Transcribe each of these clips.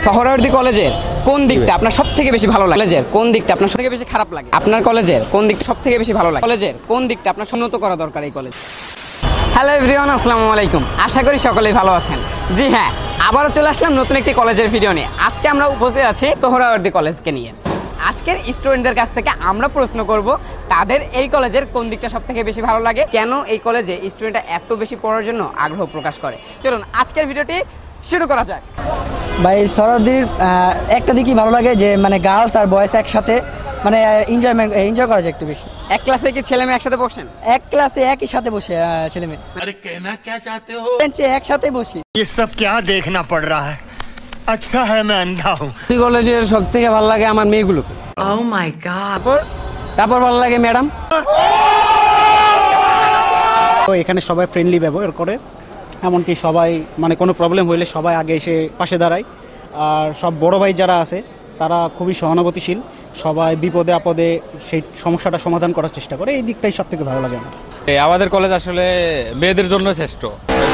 সোহরাওয়ার্দী কলেজের কোন দিকটা আপনার সবথেকে বেশি ভালো লাগে? কলেজের কোন দিকটা আপনার সবথেকে বেশি খারাপ লাগে? আপনার কলেজের কোন দিকটা সবথেকে বেশি ভালো লাগে? কলেজের কোন দিকটা আপনার উন্নত করা দরকার এই কলেজ? হ্যালো এভরিওয়ান, আসসালামু আলাইকুম। আশা করি সকলেই ভালো আছেন। জি হ্যাঁ, আবারও চলে আসলাম নতুন একটি কলেজের ভিডিও নিয়ে। আজকে আমরা উপস্থিত আছি সোহরাওয়ার্দী কলেজকে নিয়ে। আজকের স্টুডেন্টদের কাছ থেকে আমরা প্রশ্ন করব তাদের এই কলেজের কোন দিকটা সবথেকে বেশি ভালো লাগে, কেন এই কলেজে স্টুডেন্টরা এত বেশি পড়ার জন্য আগ্রহ প্রকাশ করে। চলুন আজকের ভিডিওটি শুরু করা যাক। ভাই সোহরাওয়ার্দীর একটা দিকই ভালো লাগে যে মানে গার্লস আর বয়েজ একসাথে মানে এনজয় করা যায় একটু বেশি। এক ক্লাসে কি ছেলে মেয়ে একসাথে বসেন? এক ক্লাসে একই সাথে বসে ছেলে মেয়ে अरे कहना क्या चाहते हो? বেঞ্চে একসাথে বসি। ये सब क्या देखना पड़ रहा है? अच्छा है मैं अंधा हूँ। কলেজের সব থেকে ভালো লাগে আমার মেয়েগুলোকে। Oh my god. তারপর ভালো লাগে ম্যাডাম। তো এখানে সবাই ফ্রেন্ডলি ব্যবহার করে, এমনকি সবাই মানে কোনো প্রবলেম হইলে সবাই আগে এসে পাশে দাঁড়ায়। আর সব বড় ভাই যারা আছে তারা খুবই সহানুভূতিশীল, সবাই বিপদে আপদে সেই সমস্যাটা সমাধান করার চেষ্টা করে। এই দিকটাই সব থেকে ভালো লাগে আমার। আমাদের কলেজ আসলে মেয়েদের জন্য শ্রেষ্ঠ,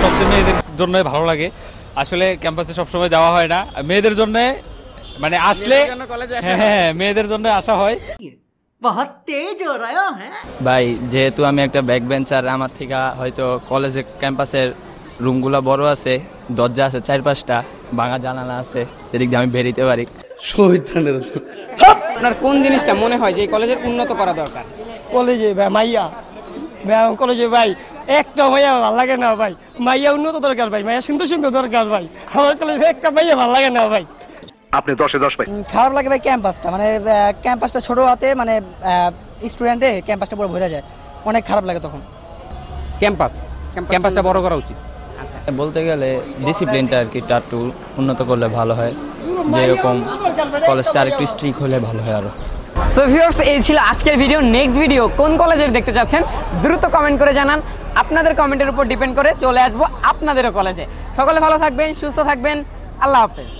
সবচেয়ে মেয়েদের জন্যই ভালো লাগে। আসলে ক্যাম্পাসে সবসময় যাওয়া হয় না, মেয়েদের জন্য মানে আসলে হ্যাঁ মেয়েদের জন্য আসা হয়। ভাই যেহেতু আমি একটা ব্যাক বেঞ্চার, আমার থেকে হয়তো কলেজের ক্যাম্পাসের রুমগুলো বড় আছে, দরজা আছে 4-5টা, ভাঙা জানালা আছে, এদিক দিয়ে আমি বেরিতে পারি। আপনার কোন জিনিসটা মনে হয় যে এই কলেজের উন্নত করা দরকার? কলেজে ভাই মাইয়া কলেজে ভাই একটা মাইয়া ভালো লাগে না ভাই, মাইয়া উন্নত দরকার ভাই, মাইয়া সুন্দর সুন্দর দরকার ভাই। আমার কলেজে একটা মাইয়া ভালো লাগে না ভাই। आपने 10 ভাই। খারাপ লাগে ভাই ক্যাম্পাসটা, মানে ক্যাম্পাসটা ছোট হাতে মানে স্টুডেন্টে ক্যাম্পাসটা পুরো ভরে যায়, অনেক খারাপ লাগে তখন। ক্যাম্পাসটা বড় করা উচিত। বলতে গেলে ডিসিপ্লিনটা আর কি একটু উন্নত করলে ভালো হয়, যেরকম কলেজটা আর একটু স্ট্রিক্ট হলে ভালো হয় আরো। সো ভিউয়ার্স, এই ছিল আজকের ভিডিও। নেক্সট ভিডিও কোন কলেজের দেখতে চাচ্ছেন দ্রুত কমেন্ট করে জানান। আপনাদের কমেন্টের উপর ডিপেন্ড করে চলে আসবো আপনাদেরও কলেজে। সকলে ভালো থাকবেন, সুস্থ থাকবেন, আল্লাহ হাফেজ।